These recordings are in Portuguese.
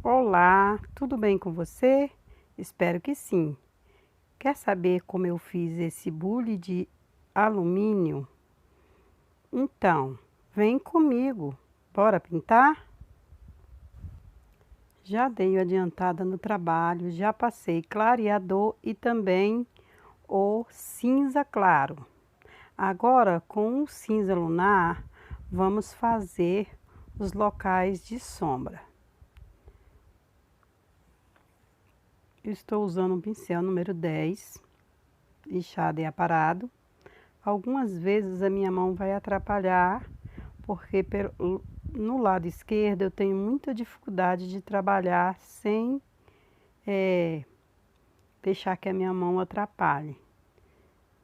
Olá, tudo bem com você? Espero que sim. Quer saber como eu fiz esse bule de alumínio? Então, vem comigo. Bora pintar? Já dei adiantada no trabalho, já passei clareador e também o cinza claro. Agora, com o cinza lunar, vamos fazer os locais de sombra. Eu estou usando um pincel número 10, lixado e aparado. Algumas vezes a minha mão vai atrapalhar, porque no lado esquerdo eu tenho muita dificuldade de trabalhar sem deixar que a minha mão atrapalhe.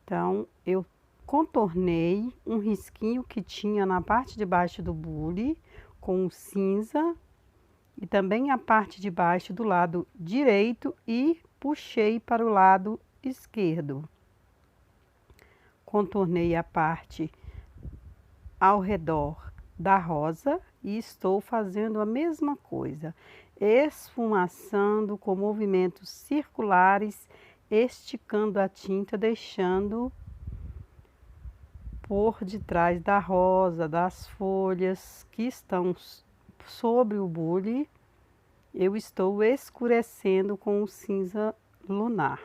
Então, eu contornei um risquinho que tinha na parte de baixo do bule com o cinza e também a parte de baixo do lado direito e puxei para o lado esquerdo. Contornei a parte ao redor da rosa e estou fazendo a mesma coisa, esfumaçando com movimentos circulares, esticando a tinta, deixando por detrás da rosa, das folhas que estão sobre o bule, eu estou escurecendo com o cinza lunar.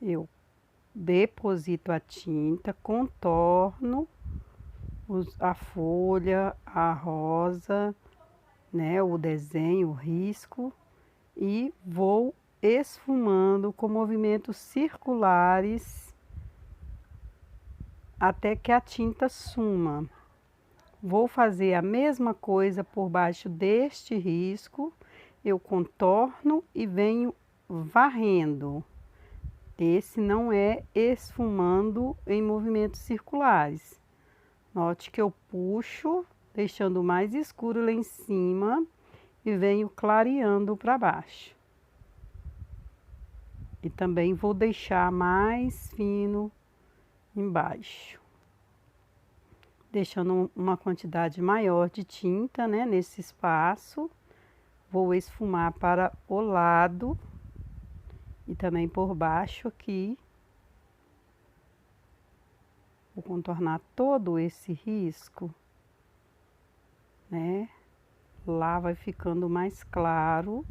Eu deposito a tinta, contorno a folha, a rosa, né, o desenho, o risco, e vou esfumando com movimentos circulares até que a tinta suma. Vou fazer a mesma coisa por baixo deste risco, eu contorno e venho varrendo. Esse não é esfumando em movimentos circulares. Note que eu puxo, deixando mais escuro lá em cima e venho clareando para baixo. E também vou deixar mais fino embaixo. Deixando uma quantidade maior de tinta, né, nesse espaço. Vou esfumar para o lado e também por baixo aqui. Vou contornar todo esse risco, né? Lá vai ficando mais claro.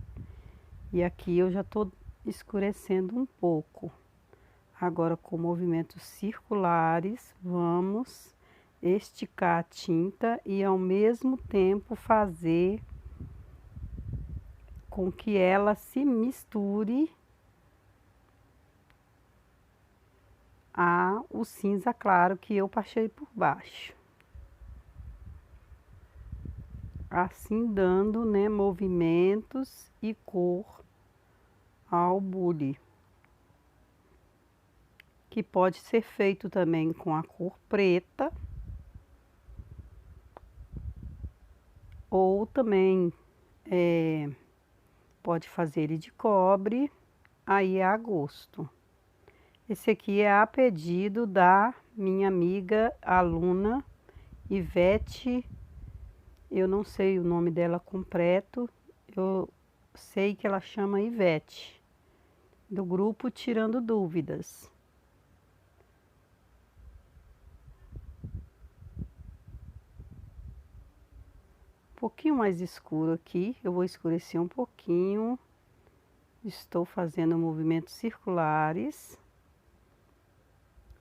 E aqui eu já tô escurecendo um pouco. Agora, com movimentos circulares, vamos esticar a tinta e ao mesmo tempo fazer com que ela se misture o cinza claro que eu passei por baixo. Assim dando, né, movimentos e cor ao bule. Que pode ser feito também com a cor preta. Ou também pode fazer ele de cobre, aí é a gosto. Esse aqui é a pedido da minha amiga aluna Ivete. Eu não sei o nome dela completo, eu sei que ela chama Ivete, do grupo Tirando Dúvidas. Um pouquinho mais escuro aqui, eu vou escurecer um pouquinho. Estou fazendo movimentos circulares.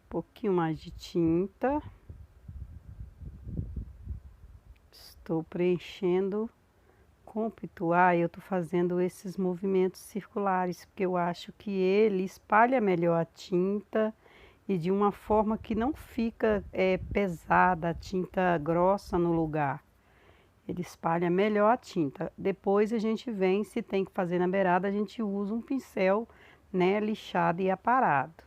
Um pouquinho mais de tinta. Estou preenchendo com o pituá, eu estou fazendo esses movimentos circulares, porque eu acho que ele espalha melhor a tinta e de uma forma que não fica pesada, a tinta grossa no lugar. Ele espalha melhor a tinta. Depois a gente vem, se tem que fazer na beirada, a gente usa um pincel, né, lixado e aparado.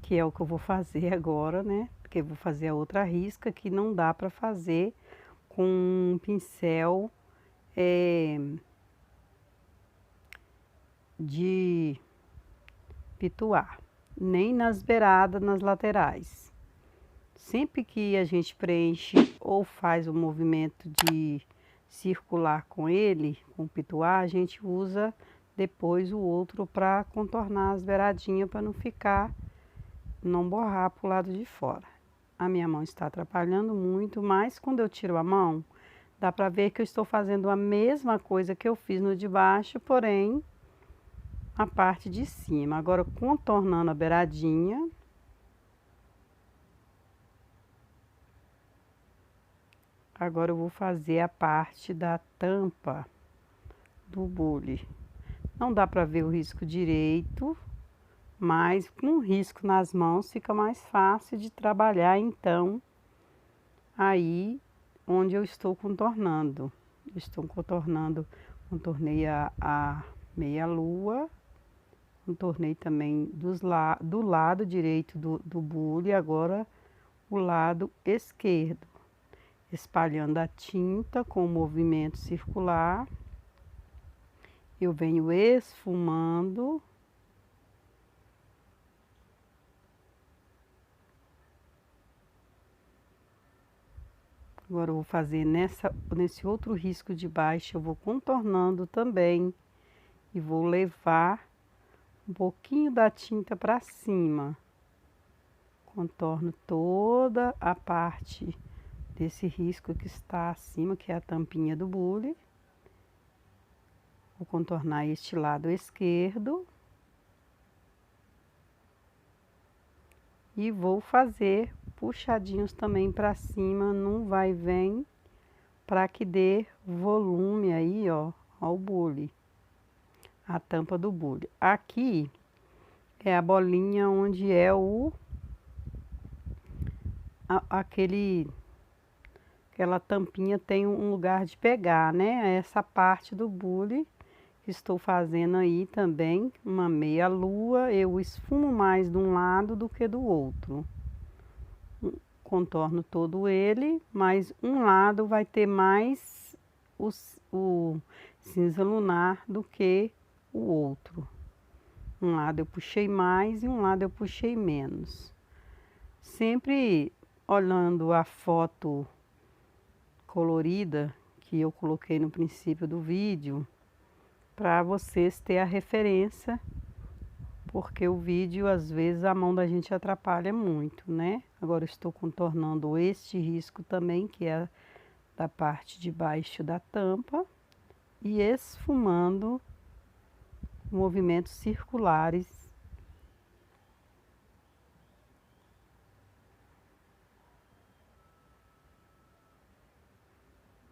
Que é o que eu vou fazer agora, né? Porque eu vou fazer a outra risca que não dá para fazer com um pincel de pituar, nem nas beiradas, nas laterais. Sempre que a gente preenche ou faz o movimento de circular com ele, com o pituar, a gente usa depois o outro para contornar as beiradinhas para não ficar, não borrar para o lado de fora. A minha mão está atrapalhando muito, mas quando eu tiro a mão, dá para ver que eu estou fazendo a mesma coisa que eu fiz no de baixo, porém a parte de cima. Agora contornando a beiradinha. Agora eu vou fazer a parte da tampa do bule. Não dá para ver o risco direito, mas com o risco nas mãos fica mais fácil de trabalhar, então, aí onde eu estou contornando. Estou contornando, contornei a meia lua, contornei também do lado direito do bule, agora o lado esquerdo. Espalhando a tinta com o movimento circular, eu venho esfumando. Agora eu vou fazer nesse outro risco de baixo, eu vou contornando também e vou levar um pouquinho da tinta para cima. Contorno toda a parte desse risco que está acima, que é a tampinha do bule. Vou contornar este lado esquerdo. E vou fazer puxadinhos também para cima, num vai e vem, para que dê volume aí, ó, ao bule. A tampa do bule. Aqui é a bolinha onde é aquela tampinha tem um lugar de pegar, né? Essa parte do bule que estou fazendo aí também, uma meia lua, eu esfumo mais de um lado do que do outro. Contorno todo ele, mas um lado vai ter mais o cinza lunar do que o outro. Um lado eu puxei mais e um lado eu puxei menos. Sempre olhando a foto colorida que eu coloquei no princípio do vídeo, para vocês terem a referência, porque o vídeo às vezes a mão da gente atrapalha muito, né? Agora eu estou contornando este risco também, que é da parte de baixo da tampa, e esfumando movimentos circulares.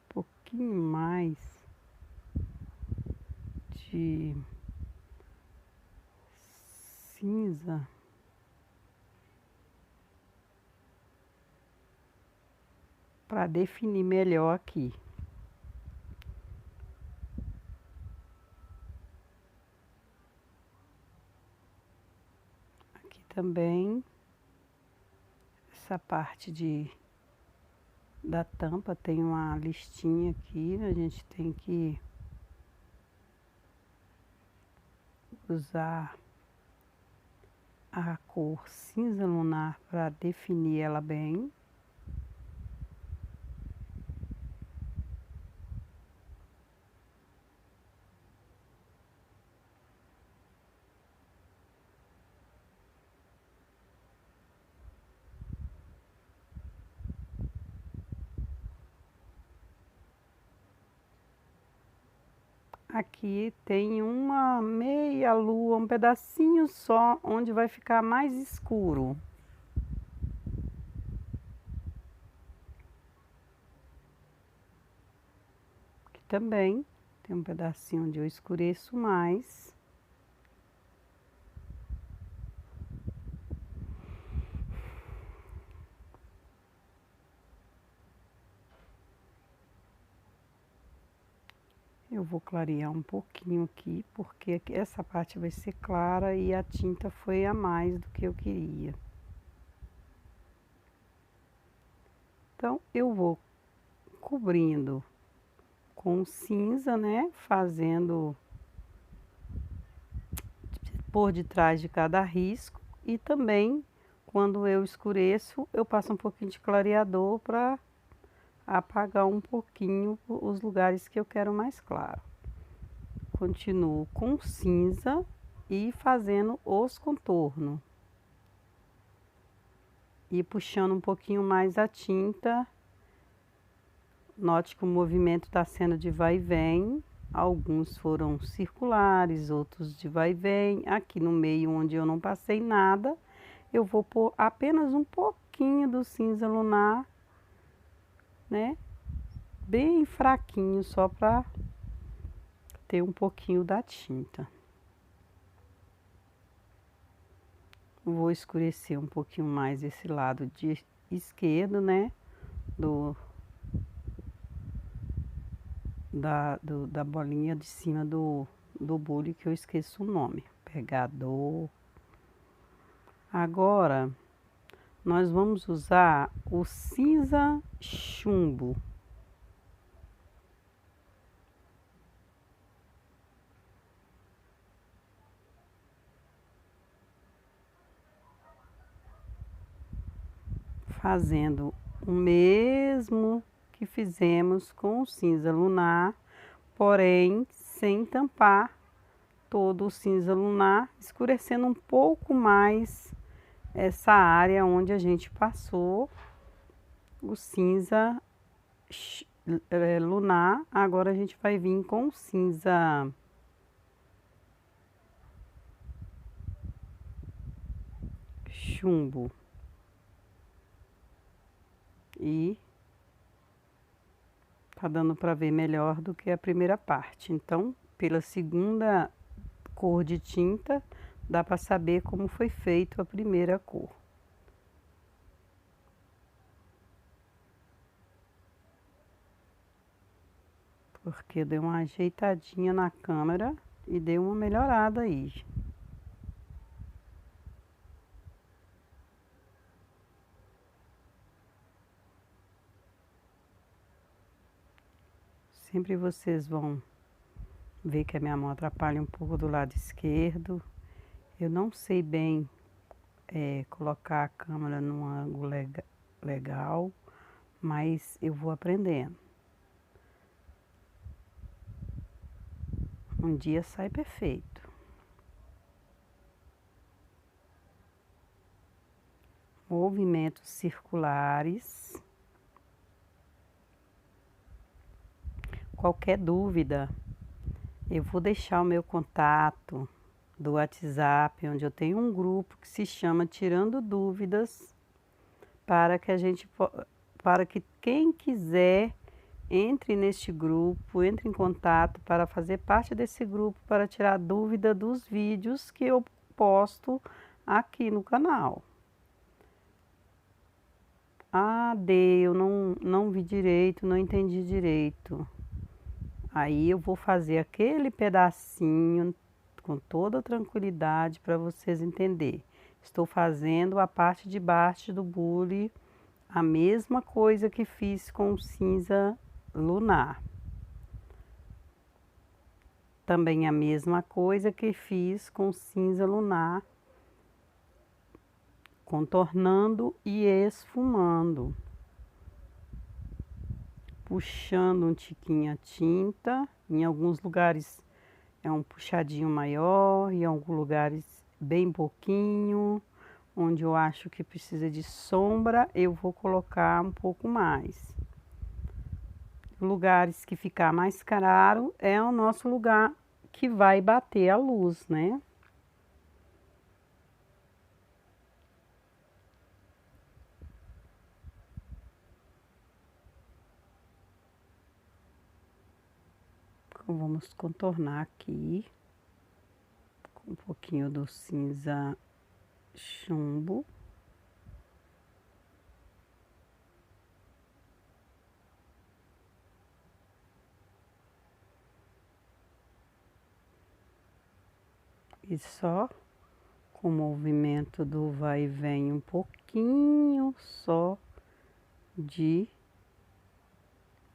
Um pouquinho mais de cinza. Para definir melhor aqui. Aqui também, essa parte da tampa tem uma listinha aqui, a gente tem que usar a cor cinza lunar para definir ela bem. Aqui tem uma meia lua, um pedacinho só, onde vai ficar mais escuro. Aqui também tem um pedacinho onde eu escureço mais. Eu vou clarear um pouquinho aqui, porque essa parte vai ser clara e a tinta foi a mais do que eu queria. Então, eu vou cobrindo com cinza, né? Fazendo por detrás de cada risco e também quando eu escureço, eu passo um pouquinho de clareador para apagar um pouquinho os lugares que eu quero mais claro. Continuo com cinza e fazendo os contornos. E puxando um pouquinho mais a tinta. Note que o movimento está sendo de vai e vem. Alguns foram circulares, outros de vai e vem. Aqui no meio, onde eu não passei nada, eu vou pôr apenas um pouquinho do cinza lunar, né? Bem fraquinho, só para ter um pouquinho da tinta. Vou escurecer um pouquinho mais esse lado de esquerdo, né? Da bolinha de cima do bule, que eu esqueço o nome. Pegador. Agora, nós vamos usar o cinza chumbo. Fazendo o mesmo que fizemos com o cinza lunar, porém sem tampar todo o cinza lunar, escurecendo um pouco mais essa área onde a gente passou o cinza lunar. Agora a gente vai vir com o cinza chumbo e tá dando para ver melhor do que a primeira parte. Então, pela segunda cor de tinta, dá para saber como foi feito a primeira cor. Porque deu uma ajeitadinha na câmera e deu uma melhorada aí. Sempre vocês vão ver que a minha mão atrapalha um pouco do lado esquerdo. Eu não sei bem colocar a câmera num ângulo legal, mas eu vou aprendendo. Um dia sai perfeito. Movimentos circulares. Qualquer dúvida, eu vou deixar o meu contato do WhatsApp, onde eu tenho um grupo que se chama Tirando Dúvidas, para que quem quiser entre neste grupo, entre em contato para fazer parte desse grupo, para tirar dúvida dos vídeos que eu posto aqui no canal. Ah, eu não vi direito, não entendi direito. Aí eu vou fazer aquele pedacinho com toda tranquilidade para vocês entenderem. Estou fazendo a parte de baixo do bule, a mesma coisa que fiz com o cinza lunar. Também a mesma coisa que fiz com o cinza lunar, contornando e esfumando. Puxando um tiquinho a tinta, em alguns lugares é um puxadinho maior, em alguns lugares bem pouquinho. Onde eu acho que precisa de sombra, eu vou colocar um pouco mais. Lugares que ficar mais claro é o nosso lugar que vai bater a luz, né? Então, vamos contornar aqui com um pouquinho do cinza chumbo. E só com o movimento do vai e vem, um pouquinho só de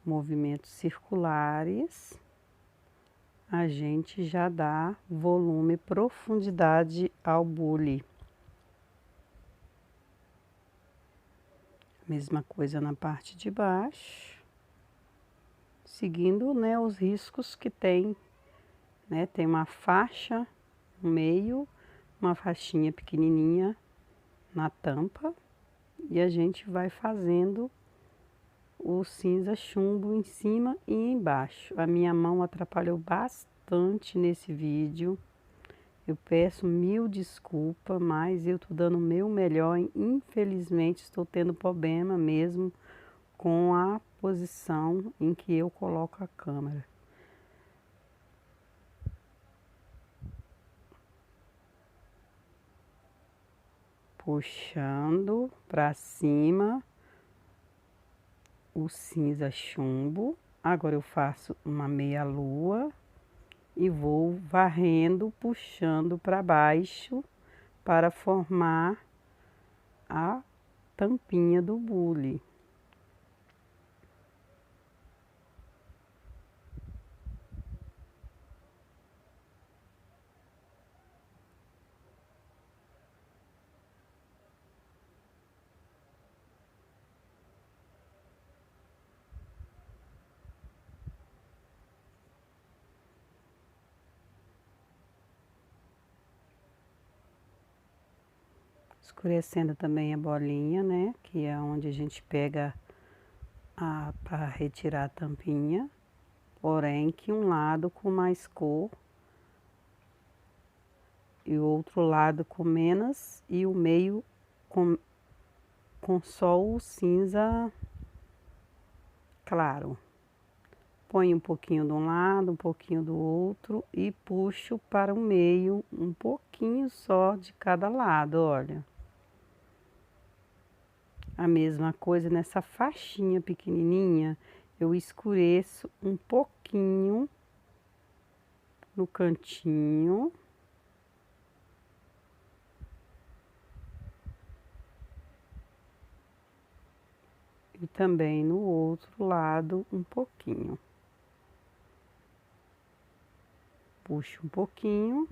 movimentos circulares. a gente já dá volume e profundidade ao bule. Mesma coisa na parte de baixo, seguindo, né, os riscos que tem, né? Tem uma faixa no meio, uma faixinha pequenininha na tampa e a gente vai fazendo o cinza chumbo em cima e embaixo. A minha mão atrapalhou bastante nesse vídeo. Eu peço mil desculpas, mas eu tô dando o meu melhor. Infelizmente, estou tendo problema mesmo com a posição em que eu coloco a câmera. Puxando para cima o cinza chumbo. Agora eu faço uma meia lua e vou varrendo, puxando para baixo para formar a tampinha do bule. Escurecendo também a bolinha, né? Que é onde a gente pega para retirar a tampinha. Porém, que um lado com mais cor e o outro lado com menos e o meio com só o cinza claro. Põe um pouquinho de um lado, um pouquinho do outro e puxo para o meio, um pouquinho só de cada lado, olha. A mesma coisa nessa faixinha pequenininha, eu escureço um pouquinho no cantinho. E também no outro lado um pouquinho. Puxo um pouquinho.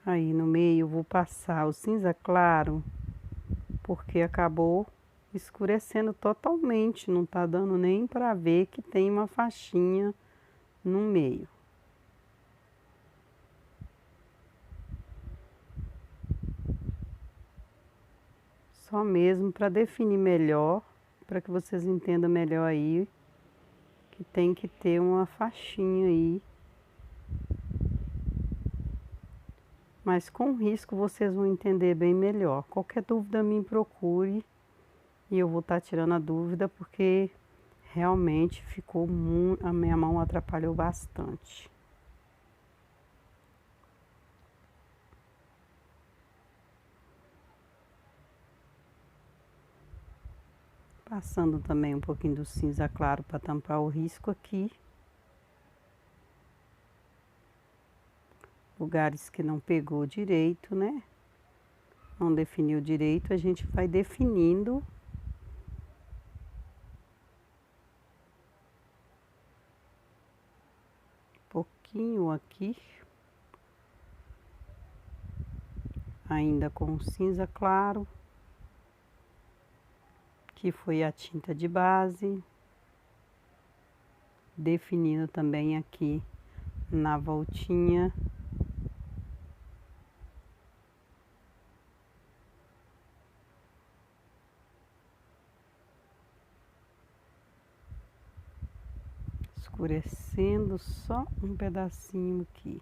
Aí no meio eu vou passar o cinza claro, porque acabou escurecendo totalmente, não tá dando nem para ver que tem uma faixinha no meio. Só mesmo para definir melhor, para que vocês entendam melhor aí, que tem que ter uma faixinha aí. Mas com risco vocês vão entender bem melhor. Qualquer dúvida me procure e eu vou estar tirando a dúvida porque realmente ficou muito, a minha mão atrapalhou bastante. Passando também um pouquinho do cinza claro para tampar o risco aqui. Lugares que não pegou direito, né? Não definiu direito, a gente vai definindo. Pouquinho aqui. Ainda com cinza claro. Que foi a tinta de base. Definindo também aqui na voltinha. Escurecendo só um pedacinho aqui.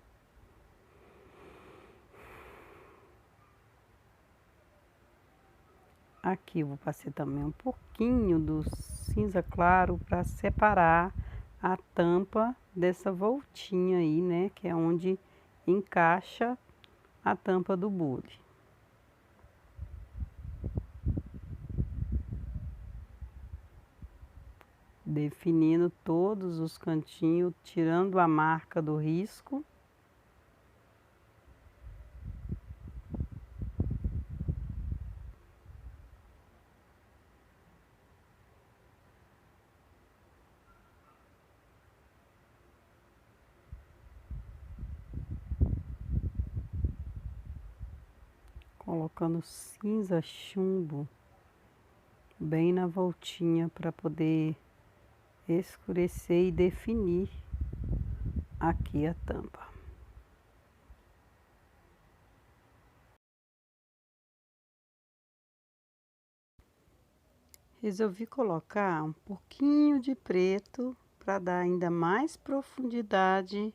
Aqui eu vou passar também um pouquinho do cinza claro para separar a tampa dessa voltinha aí, né? Que é onde encaixa a tampa do bule. Definindo todos os cantinhos, tirando a marca do risco. colocando cinza chumbo bem na voltinha para poder escurecer e definir aqui a tampa. Resolvi colocar um pouquinho de preto para dar ainda mais profundidade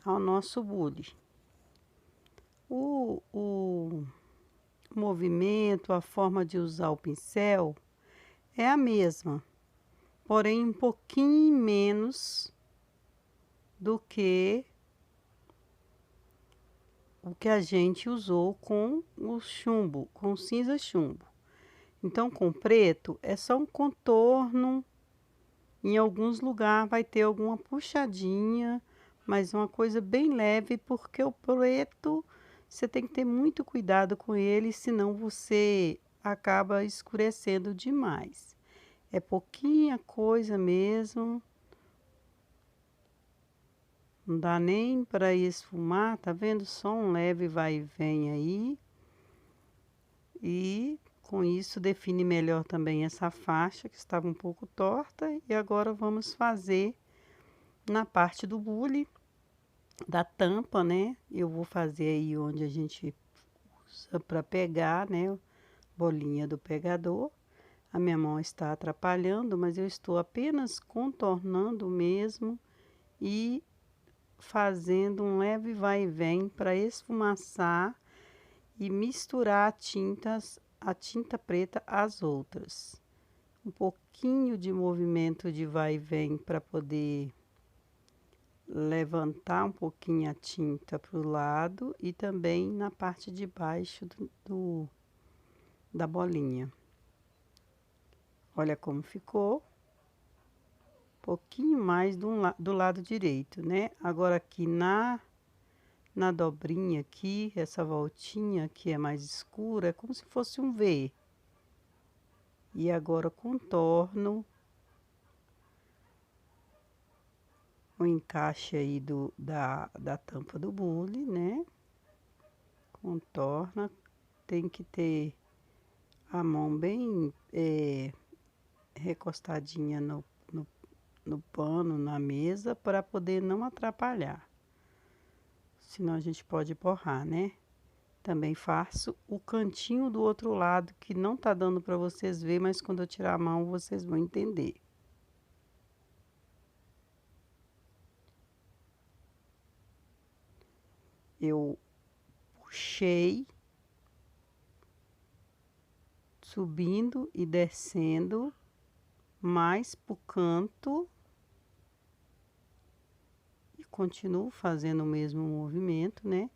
ao nosso bule. O movimento, a forma de usar o pincel é a mesma, porém um pouquinho menos do que o que a gente usou com o chumbo, com cinza chumbo. Então, com preto é só um contorno, em alguns lugares vai ter alguma puxadinha, mas uma coisa bem leve, porque o preto você tem que ter muito cuidado com ele, senão você acaba escurecendo demais. É pouquinha coisa mesmo. Não dá nem para esfumar, tá vendo? Só um leve vai e vem aí. E com isso define melhor também essa faixa que estava um pouco torta. E agora vamos fazer na parte do bule, da tampa, né? Eu vou fazer aí onde a gente usa para pegar, né? Bolinha do pegador. A minha mão está atrapalhando, mas eu estou apenas contornando mesmo e fazendo um leve vai e vem para esfumaçar e misturar a tinta preta às outras. Um pouquinho de movimento de vai e vem para poder levantar um pouquinho a tinta para o lado e também na parte de baixo da bolinha. Olha como ficou. Pouquinho mais do lado direito, né? Agora aqui na dobrinha aqui, essa voltinha que é mais escura, é como se fosse um V. E agora contorno o encaixe aí da tampa do bule, né? Contorna, tem que ter a mão bem recostadinha no pano, na mesa, para poder não atrapalhar. Senão a gente pode borrar, né? Também faço o cantinho do outro lado, que não tá dando para vocês ver, mas quando eu tirar a mão vocês vão entender. Eu puxei, subindo e descendo, mais pro canto. E continuo fazendo o mesmo movimento, né?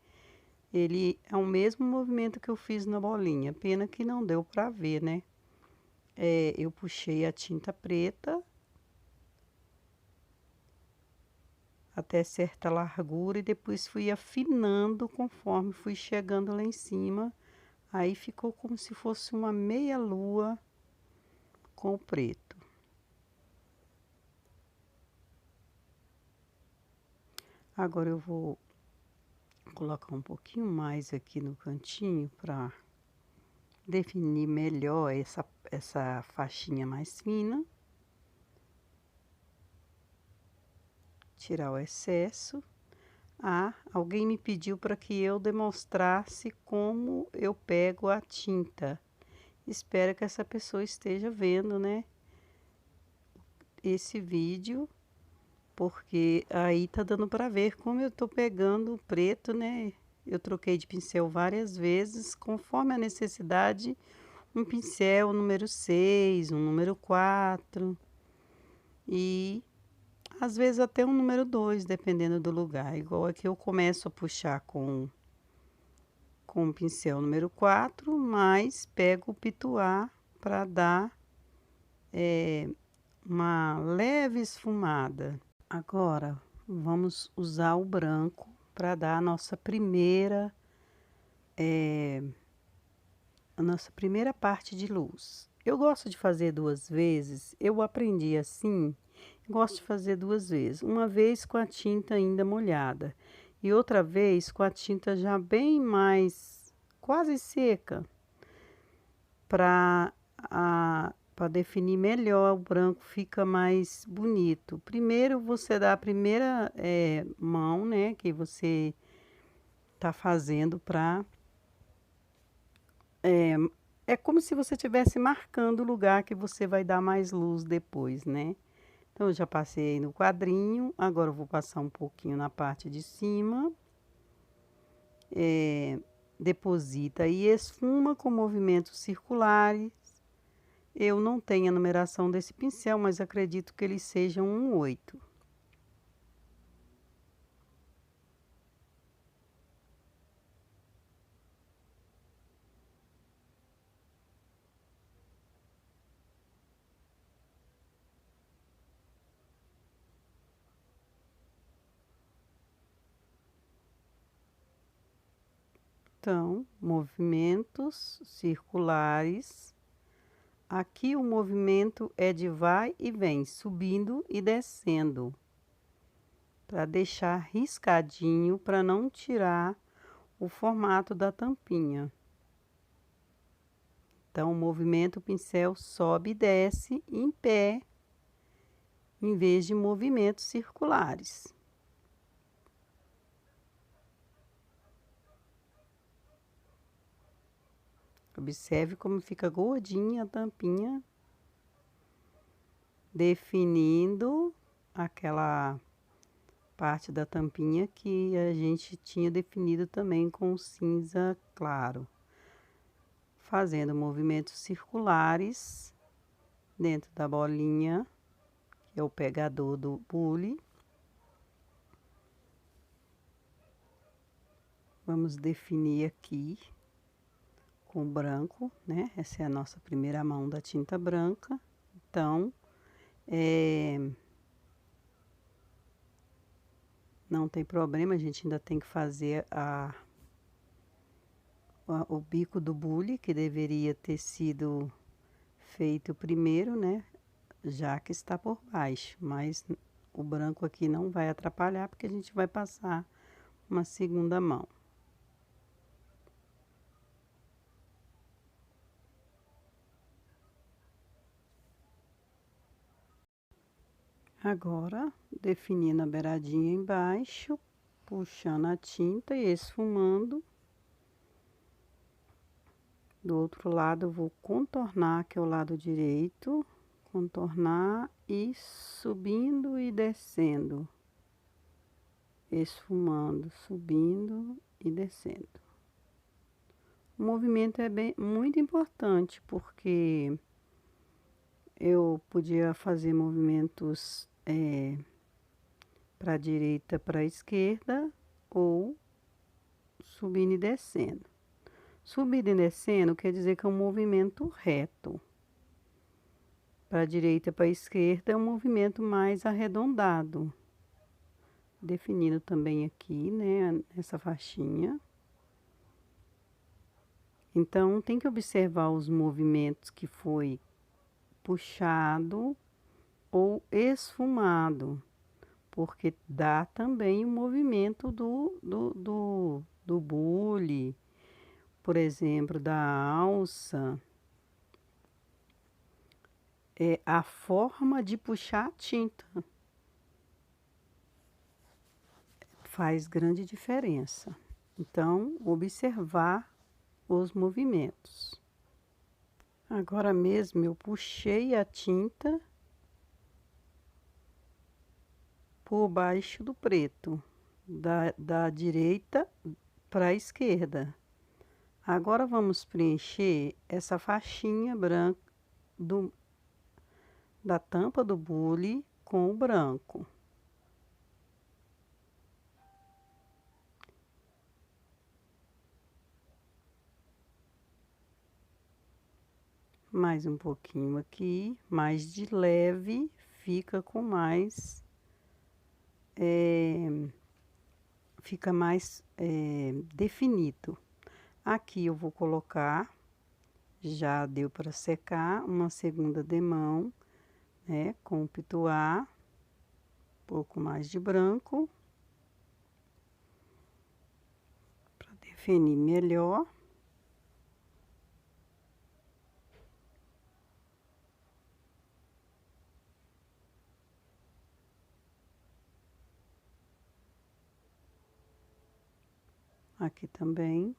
Ele é o mesmo movimento que eu fiz na bolinha, pena que não deu para ver, né? Eu puxei a tinta preta até certa largura e depois fui afinando conforme fui chegando lá em cima. Aí ficou como se fosse uma meia lua com o preto. Agora eu vou colocar um pouquinho mais aqui no cantinho para definir melhor essa faixinha mais fina. Tirar o excesso. Alguém me pediu para que eu demonstrasse como eu pego a tinta. Espero que essa pessoa esteja vendo, né, esse vídeo, porque aí tá dando para ver como eu tô pegando o preto, né? Eu troquei de pincel várias vezes, conforme a necessidade, um pincel número 6, um número 4 e às vezes até um número 2, dependendo do lugar. Igual aqui eu começo a puxar com o pincel número 4, mas pego o pituá para dar uma leve esfumada. Agora, vamos usar o branco para dar a nossa primeira parte de luz. Eu gosto de fazer duas vezes, eu aprendi assim, gosto de fazer duas vezes. Uma vez com a tinta ainda molhada e outra vez com a tinta já bem mais quase seca, para definir melhor, o branco fica mais bonito. Primeiro você dá a primeira mão, né, que você tá fazendo para é como se você estivesse marcando o lugar que você vai dar mais luz depois, né? Então, eu já passei no quadrinho, agora eu vou passar um pouquinho na parte de cima. Deposita e esfuma com movimentos circulares. Eu não tenho a numeração desse pincel, mas acredito que eles sejam um 8. Então, movimentos circulares. Aqui o movimento é de vai e vem, subindo e descendo, para deixar riscadinho, para não tirar o formato da tampinha. Então, o movimento, o pincel sobe e desce em pé, em vez de movimentos circulares. Observe como fica gordinha a tampinha, definindo aquela parte da tampinha que a gente tinha definido também com cinza claro. Fazendo movimentos circulares dentro da bolinha, que é o pegador do bule. Vamos definir aqui com branco, né? Essa é a nossa primeira mão da tinta branca. Então, não tem problema, a gente ainda tem que fazer o bico do bule, que deveria ter sido feito primeiro, né? Já que está por baixo, mas o branco aqui não vai atrapalhar, porque a gente vai passar uma segunda mão. Agora, definindo a beiradinha embaixo, puxando a tinta e esfumando. Do outro lado, eu vou contornar, que é o lado direito, contornar e subindo e descendo, esfumando, subindo e descendo. O movimento é muito importante, porque eu podia fazer movimentos para a direita, para a esquerda, ou subindo e descendo. Subindo e descendo quer dizer que é um movimento reto. Para a direita, para a esquerda, é um movimento mais arredondado. Definindo também aqui, né, essa faixinha. Então, tem que observar os movimentos que foi puxado ou esfumado, porque dá também o movimento do bule, por exemplo, da alça. É a forma de puxar a tinta. Faz grande diferença. Então, observar os movimentos. Agora mesmo eu puxei a tinta por baixo do preto, da direita para a esquerda. Agora vamos preencher essa faixinha branca da tampa do bule com o branco. Mais um pouquinho aqui, mais de leve, fica com mais, fica mais definido. Aqui eu vou colocar, já deu para secar, uma segunda demão, né, com o pituá, um pouco mais de branco, para definir melhor. Aqui também.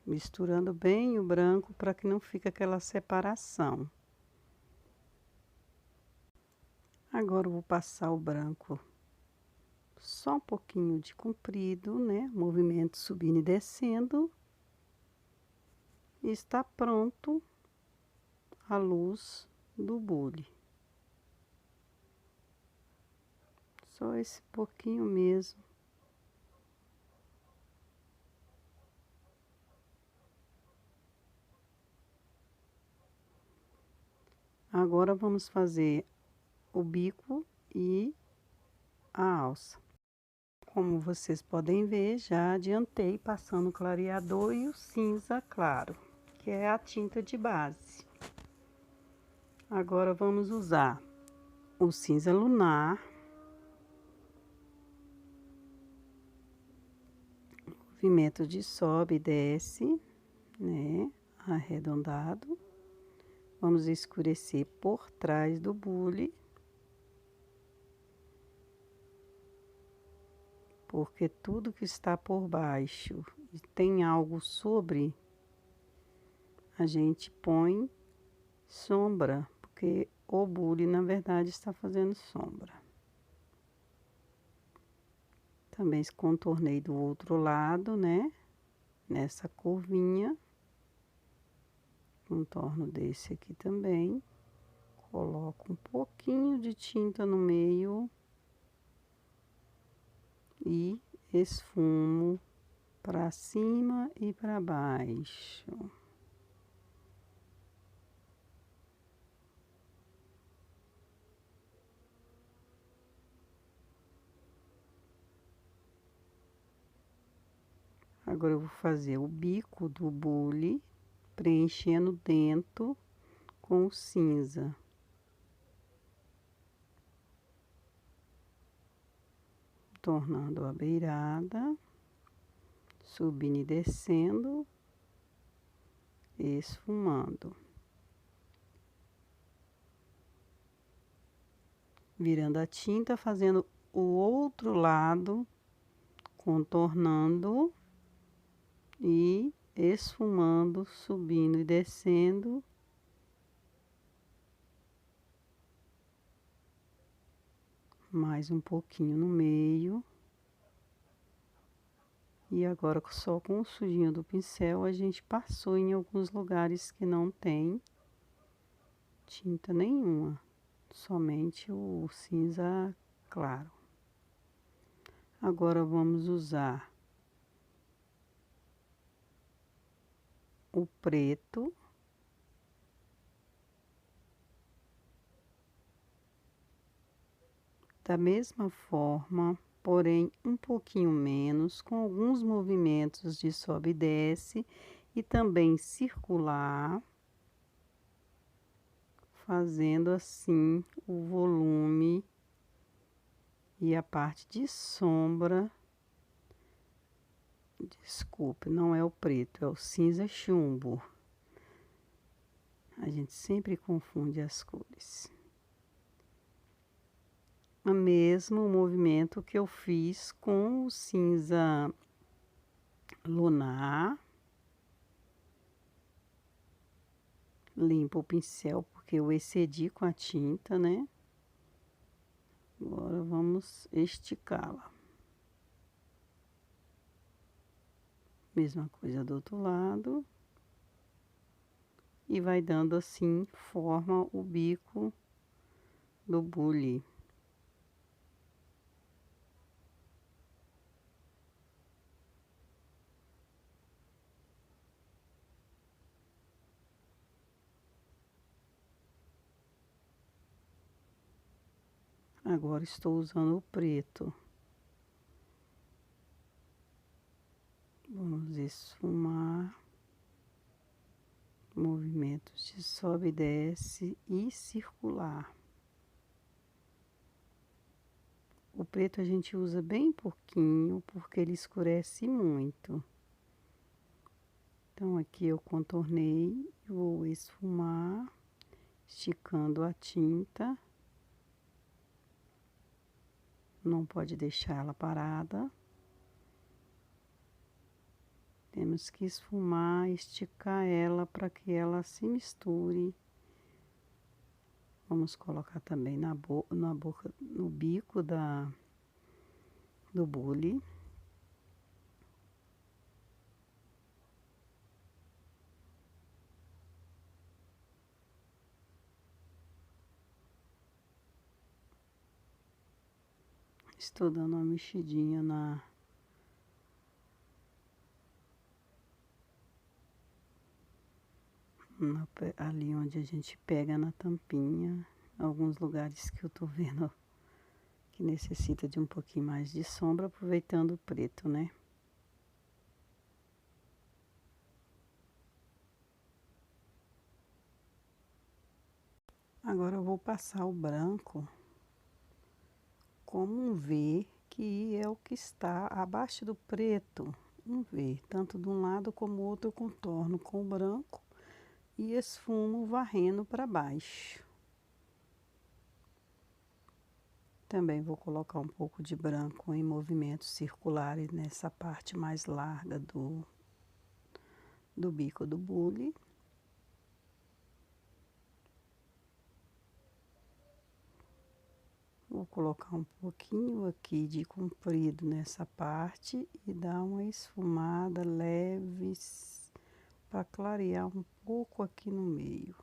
Misturando bem o branco para que não fique aquela separação. Agora eu vou passar o branco só um pouquinho de comprido, né? Movimento subindo e descendo. E está pronto a luz do bule. Só esse pouquinho mesmo. Agora vamos fazer o bico e a alça. Como vocês podem ver, já adiantei passando o clareador e o cinza claro, que é a tinta de base. Agora vamos usar o cinza lunar, movimento de sobe e desce, né, arredondado. Vamos escurecer por trás do bule, porque tudo que está por baixo e tem algo sobre, a gente põe sombra, porque o bule, na verdade, está fazendo sombra. Também contornei do outro lado, né? Nessa curvinha. Contorno desse aqui também. Coloco um pouquinho de tinta no meio. E esfumo para cima e para baixo. Agora eu vou fazer o bico do bule, preenchendo dentro com o cinza. Tornando a beirada, subindo e descendo, esfumando. Virando a tinta, fazendo o outro lado, contornando e esfumando, subindo e descendo. Mais um pouquinho no meio. E agora, só com o sujinho do pincel, a gente passou em alguns lugares que não tem tinta nenhuma. Somente o cinza claro. Agora, vamos usar o preto. Da mesma forma, porém um pouquinho menos, com alguns movimentos de sobe e desce e também circular, fazendo assim o volume e a parte de sombra. Desculpe, não é o preto, é o cinza chumbo. A gente sempre confunde as cores. O mesmo movimento que eu fiz com o cinza lunar. Limpo o pincel porque eu excedi com a tinta, né? Agora vamos esticá-la. Mesma coisa do outro lado. E vai dando assim, forma o bico do bule. Agora estou usando o preto. Vamos esfumar. Movimentos de sobe e desce e circular. O preto a gente usa bem pouquinho, porque ele escurece muito. Então, aqui eu contornei, vou esfumar, esticando a tinta. Não pode deixar ela parada. Temos que esfumar, esticar ela para que ela se misture. Vamos colocar também na boca, no bico do bule. Estou dando uma mexidinha ali onde a gente pega na tampinha. Alguns lugares que eu tô vendo que necessita de um pouquinho mais de sombra, aproveitando o preto, né? Agora eu vou passar o branco como um V, que é o que está abaixo do preto. Um V, tanto de um lado como o outro eu contorno com o branco e esfumo varrendo para baixo. Também vou colocar um pouco de branco em movimentos circulares nessa parte mais larga do bico do bule. Vou colocar um pouquinho aqui de comprido nessa parte e dar uma esfumada leve para clarear um pouco aqui no meio.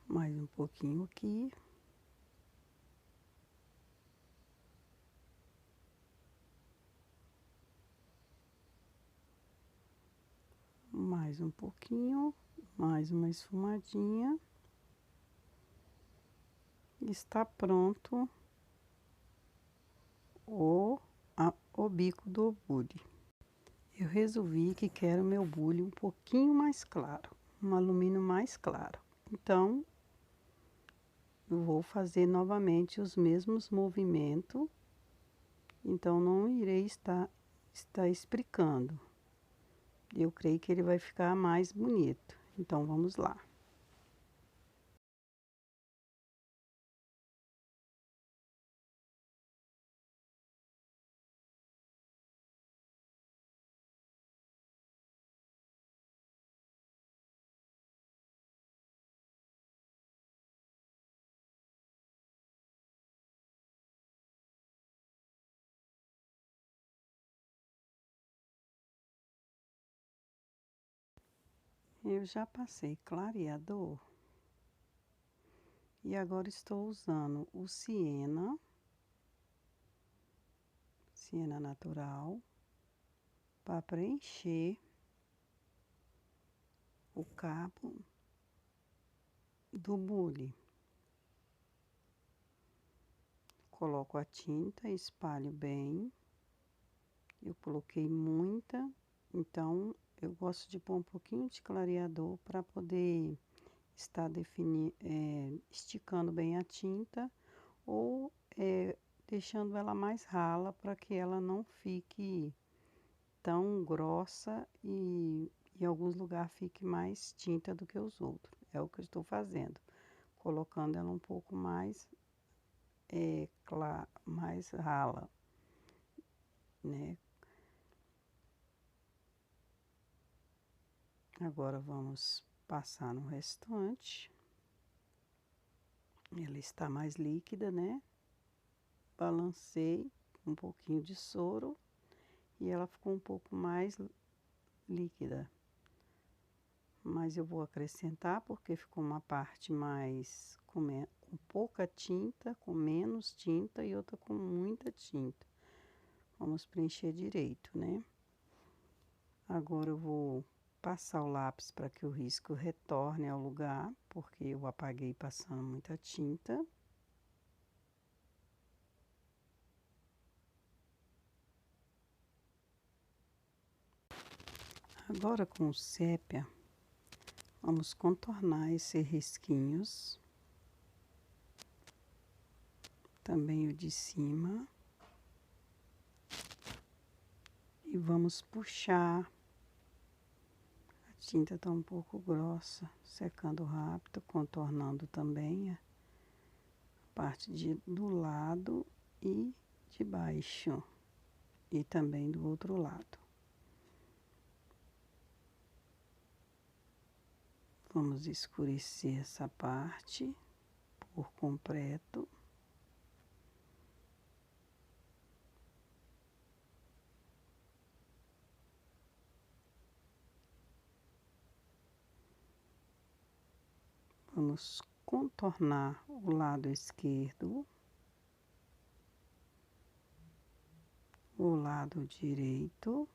Mais um pouquinho aqui. Mais um pouquinho, mais uma esfumadinha. Está pronto o bico do bule. Eu resolvi que quero meu bule um pouquinho mais claro, um alumínio mais claro. Então, eu vou fazer novamente os mesmos movimentos. Então, não irei estar explicando. Eu creio que ele vai ficar mais bonito. Então, vamos lá. Eu já passei clareador. E agora estou usando o siena natural, para preencher o cabo do bule. Coloco a tinta, espalho bem. Eu coloquei muita, então eu gosto de pôr um pouquinho de clareador para poder estar esticando bem a tinta ou deixando ela mais rala para que ela não fique tão grossa e em alguns lugares fique mais tinta do que os outros. É o que eu estou fazendo, colocando ela um pouco mais mais rala, né? Agora vamos passar no restante. Ela está mais líquida, né? Balancei um pouquinho de soro e ela ficou um pouco mais líquida. Mas eu vou acrescentar porque ficou uma parte mais com pouca tinta, com menos tinta e outra com muita tinta. Vamos preencher direito, né? Agora eu vou passar o lápis para que o risco retorne ao lugar, porque eu apaguei passando muita tinta. Agora com o sépia, vamos contornar esses risquinhos. Também o de cima. E vamos puxar. A tinta tá um pouco grossa, secando rápido, contornando também a parte do lado e de baixo. E também do outro lado. Vamos escurecer essa parte por completo. Vamos contornar o lado esquerdo, o lado direito.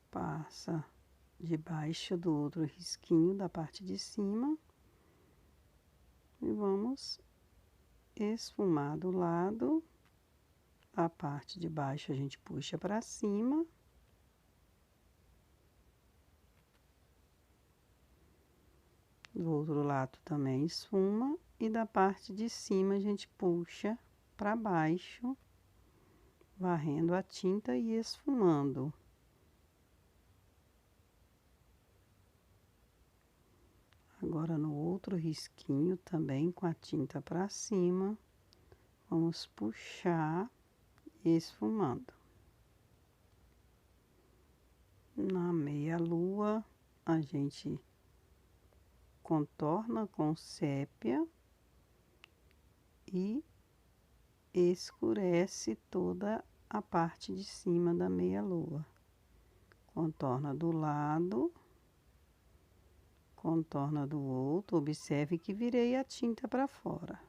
Passa debaixo do outro risquinho da parte de cima. E vamos esfumar do lado. A parte de baixo a gente puxa para cima. Do outro lado também esfuma. E da parte de cima a gente puxa para baixo, varrendo a tinta e esfumando. Agora no outro risquinho também com a tinta para cima, vamos puxar esfumando. Na meia-lua a gente contorna com sépia e escurece toda a parte de cima da meia-lua. Contorna do lado, contorna do outro. Observe que virei a tinta para fora.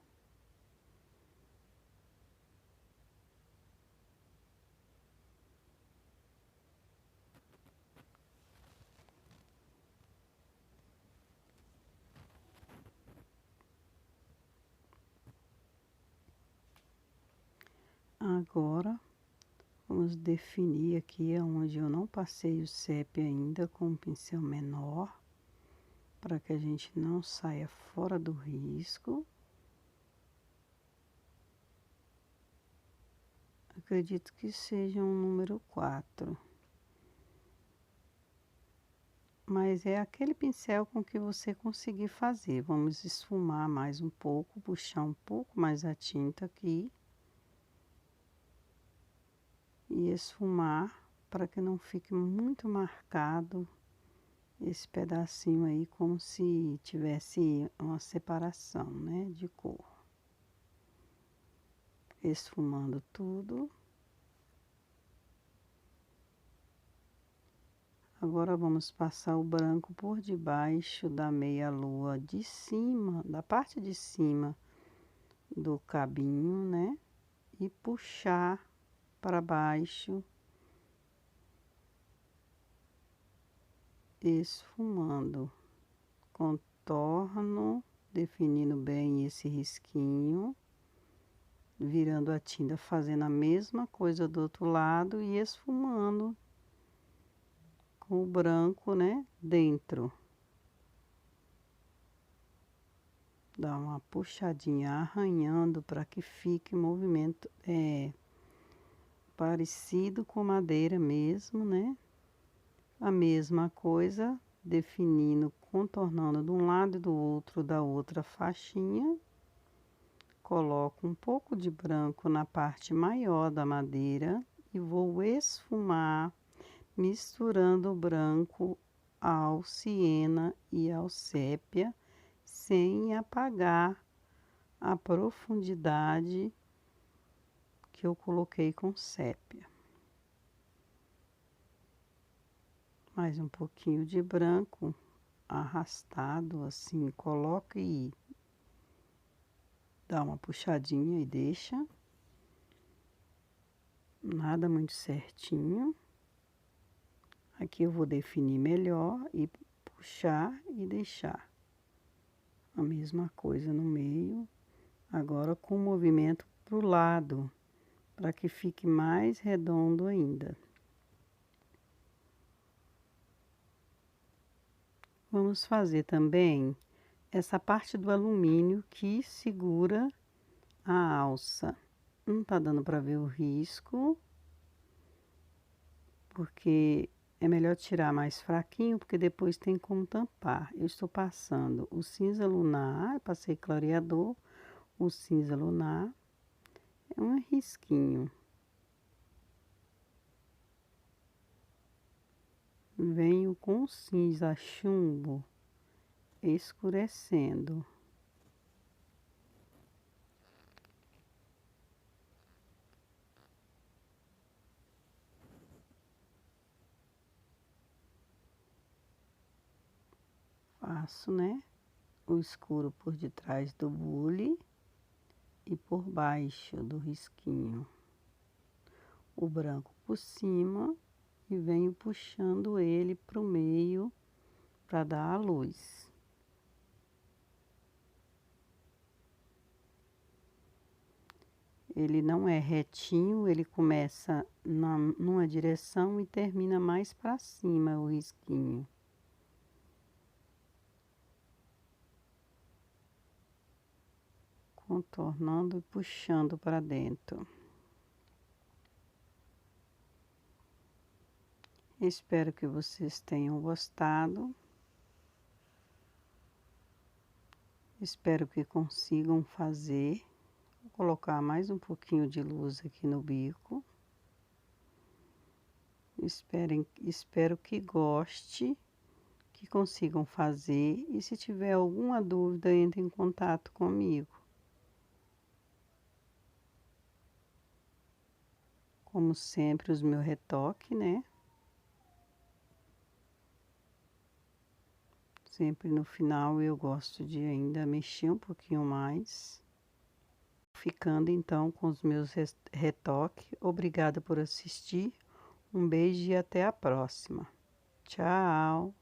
Agora, vamos definir aqui onde eu não passei o sépia ainda com um pincel menor, para que a gente não saia fora do risco. Acredito que seja um número 4. Mas é aquele pincel com que você conseguir fazer. Vamos esfumar mais um pouco, puxar um pouco mais a tinta aqui. E esfumar para que não fique muito marcado esse pedacinho aí, como se tivesse uma separação, né, de cor. Esfumando tudo. Agora vamos passar o branco por debaixo da meia-lua de cima, da parte de cima do cabinho, né? E puxar para baixo, esfumando. Contorno, definindo bem esse risquinho, virando a tinta, fazendo a mesma coisa do outro lado e esfumando com o branco, né, dentro. Dá uma puxadinha arranhando para que fique movimento parecido com madeira mesmo, né? A mesma coisa, definindo, contornando de um lado e do outro da outra faixinha. Coloco um pouco de branco na parte maior da madeira e vou esfumar, misturando o branco ao siena e ao sépia, sem apagar a profundidade que eu coloquei com sépia. Mais um pouquinho de branco arrastado assim, coloca e dá uma puxadinha e deixa. Nada muito certinho. Aqui eu vou definir melhor e puxar e deixar. A mesma coisa no meio. Agora com o movimento para o lado, para que fique mais redondo ainda. Vamos fazer também essa parte do alumínio que segura a alça. Não tá dando para ver o risco, porque é melhor tirar mais fraquinho, porque depois tem como tampar. Eu estou passando o cinza lunar, passei clareador, o cinza lunar, é um risquinho. Venho com o cinza chumbo escurecendo. Faço, né, o escuro por detrás do bule e por baixo do risquinho. O branco por cima e venho puxando ele para o meio para dar a luz. Ele não é retinho, ele começa numa direção e termina mais para cima o risquinho. Contornando e puxando para dentro. Espero que vocês tenham gostado. Espero que consigam fazer. Vou colocar mais um pouquinho de luz aqui no bico. Espero que goste, que consigam fazer. E se tiver alguma dúvida, entre em contato comigo. Como sempre, os meus retoques, né? Sempre no final eu gosto de ainda mexer um pouquinho mais. Ficando então com os meus retoques. Obrigada por assistir. Um beijo e até a próxima. Tchau!